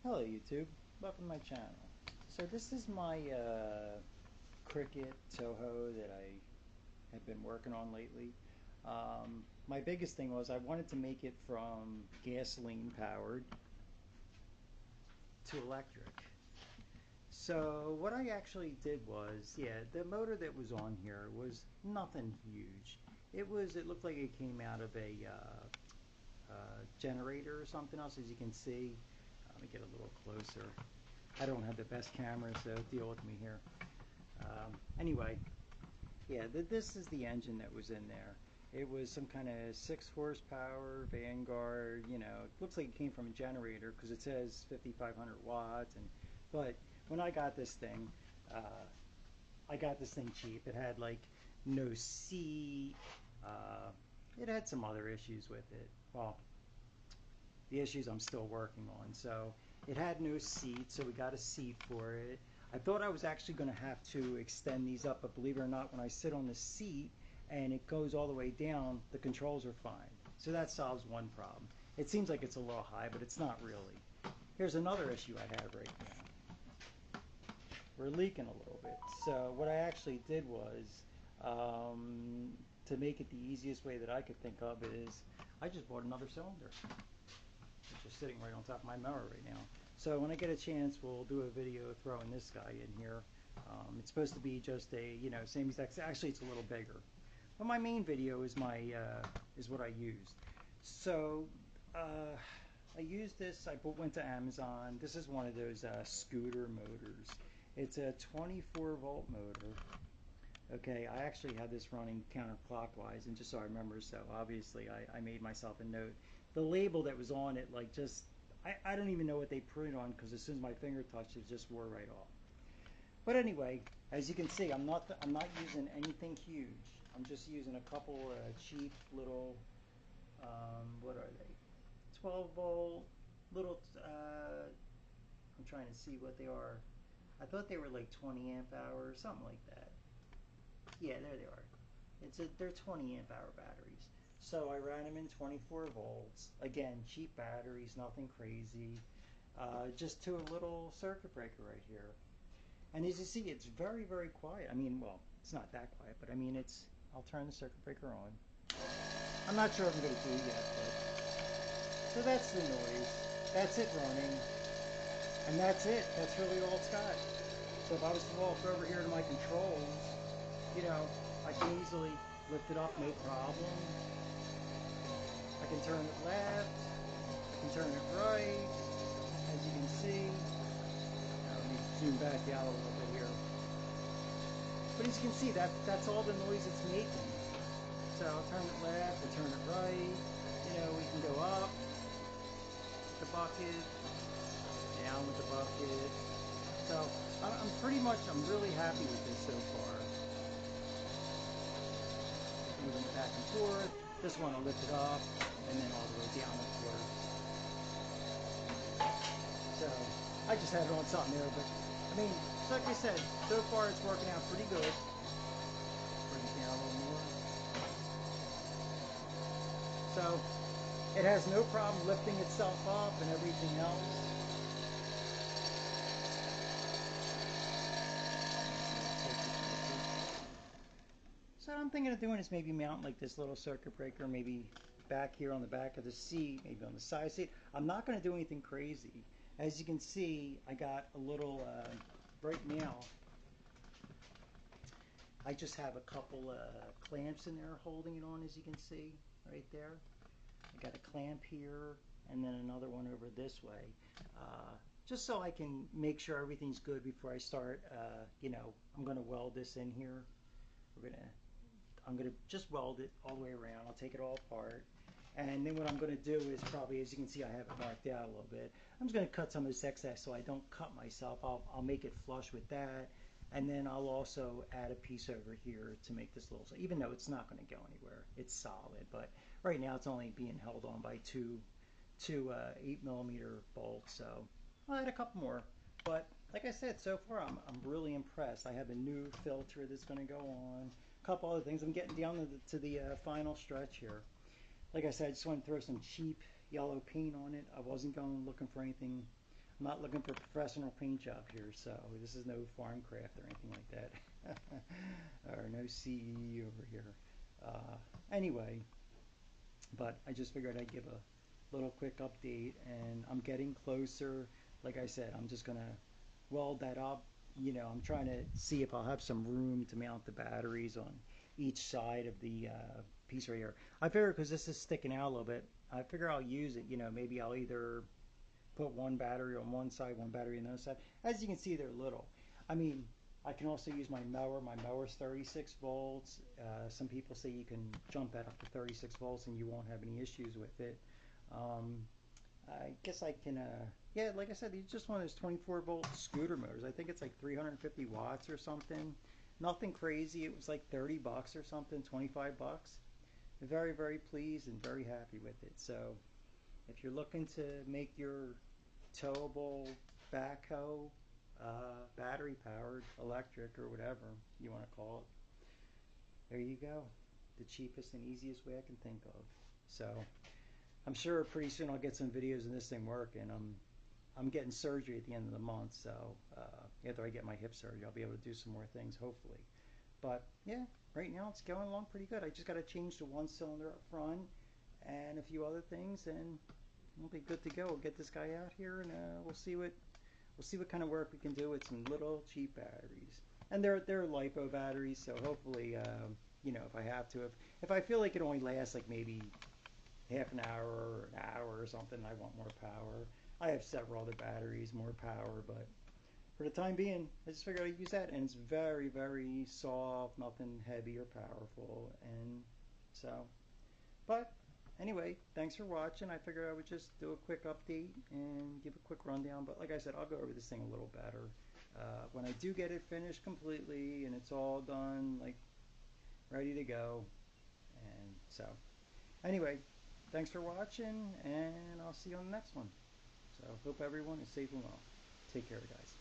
Hello YouTube, welcome to my channel. So this is my Cricut Toho that I have been working on lately. My biggest thing was I wanted to make it from gasoline powered to electric. So what I actually did was, yeah, the motor that was on here was nothing huge. It looked like it came out of a generator or something else, as you can see. Let me get a little closer. I don't have the best camera, so deal with me here. Anyway, yeah, this is the engine that was in there. It was some kind of 6 horsepower Vanguard. You know, it looks like it came from a generator because it says 5,500 watts. But when uh, I got this thing cheap. It had like no seat. Uh, it had some other issues with it. Well, the issues I'm still working on. So it had no seat, so we got a seat for it. I thought I was actually going to have to extend these up, but believe it or not, when I sit on the seat and it goes all the way down, the controls are fine. So that solves one problem. It seems like it's a little high, but it's not really. Here's another issue I have right now. We're leaking a little bit. So what I actually did was, to make it the easiest way that I could think of, is I just bought another cylinder, which is sitting right on top of my mirror right now. So when I get a chance, we'll do a video throwing this guy in here. It's supposed to be just a, same exact. Actually, it's a little bigger. But my main video is is what I used. So I used this. Went to Amazon. This is one of those scooter motors. It's a 24-volt motor. Okay, I actually had this running counterclockwise, and just so I remember, so obviously I made myself a note. The label that was on it, like, just, I don't even know what they printed on, because as soon as my finger touched it, just wore right off. But anyway, as you can see, I'm not using anything huge. I'm just using a couple cheap little, what are they? 12 volt little. I'm trying to see what they are. I thought they were like 20 amp hours, something like that. Yeah, there they are. They're 20 amp hour batteries. So I ran them in 24 volts. Again, cheap batteries, nothing crazy. Just to a little circuit breaker right here. And as you see, it's very, very quiet. I mean, well, it's not that quiet, but I mean, I'll turn the circuit breaker on. I'm not sure if I'm going to do it yet, but. So that's the noise. That's it running. And that's it. That's really all it's got. So if I was to walk over here to my controls, I can easily lift it up, no problem. I can turn it left. I can turn it right. As you can see. Now let me zoom back out a little bit here. But as you can see, that's all the noise it's making. So I'll turn it left, I'll turn it right. We can go up the bucket, down with the bucket. So I'm really happy with this so far. Moving it back and forth. This one I'll lift it up and then all the way down, of course. So I just had it on something there, but I mean, like I said, so far it's working out pretty good. Bring it down a little more. So it has no problem lifting itself up and everything else. So what I'm thinking of doing is maybe mount like this little circuit breaker, maybe back here on the back of the seat, maybe on the side seat. I'm not going to do anything crazy. As you can see, I got a little, right now, I just have a couple clamps in there holding it on, as you can see, right there. I got a clamp here, and then another one over this way. Just so I can make sure everything's good before I start, I'm going to weld this in here. I'm going to just weld it all the way around. I'll take it all apart. And then what I'm going to do is probably, as you can see, I have it marked out a little bit. I'm just going to cut some of this excess so I don't cut myself. I'll make it flush with that. And then I'll also add a piece over here to make this little, even though it's not going to go anywhere. It's solid, but right now it's only being held on by two 8mm bolts. So I'll add a couple more. But like I said, so far I'm really impressed. I have a new filter that's going to go on. A couple other things. I'm getting down to the final stretch here. Like I said, I just want to throw some cheap yellow paint on it. I wasn't going looking for anything I'm not looking for a professional paint job here, so this is no farm craft or anything like that. Or no CE over here. Anyway, but I just figured I'd give a little quick update, and I'm getting closer. Like I said, I'm just gonna weld that up. You know, I'm trying to see if I'll have some room to mount the batteries on each side of the piece right here. I figure because this is sticking out a little bit, I figure I'll use it. You know, maybe I'll either put one battery on one side, one battery on the other side. As you can see, they're little. I mean, I can also use my mower. My mower's 36 volts. Some people say you can jump that up to 36 volts and you won't have any issues with it. I guess I can, yeah, like I said, it's just one of those 24 volt scooter motors. I think it's like 350 watts or something. Nothing crazy. It was like 30 bucks or something, 25 bucks. Very, very pleased and very happy with it. So if you're looking to make your towable backhoe, battery powered, electric, or whatever you want to call it, there you go. The cheapest and easiest way I can think of. So I'm sure pretty soon I'll get some videos of this thing working. I'm getting surgery at the end of the month, so after I get my hip surgery, I'll be able to do some more things, hopefully. But yeah, right now it's going along pretty good. I just got to change the one cylinder up front and a few other things, and we'll be good to go. We'll get this guy out here, and we'll see what kind of work we can do with some little cheap batteries. And they're LiPo batteries, so hopefully, you know, if I have to, if I feel like it only lasts like maybe half an hour or an hour or something, I want more power. I have several other batteries, more power, but for the time being, I just figured I'd use that, and it's very, very soft, nothing heavy or powerful, and so, but anyway, thanks for watching. I figured I would just do a quick update and give a quick rundown, but like I said, I'll go over this thing a little better when I do get it finished completely and it's all done, like ready to go. And so anyway, thanks for watching, and I'll see you on the next one. So hope everyone is safe and well. Take care, guys.